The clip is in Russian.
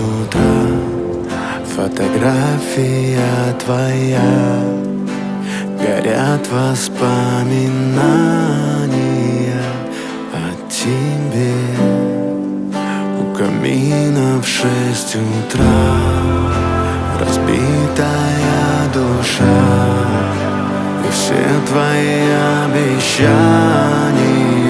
утра, фотография твоя, горят воспоминания о тебе. У камина в 6 утра разбитая душа, и все твои обещания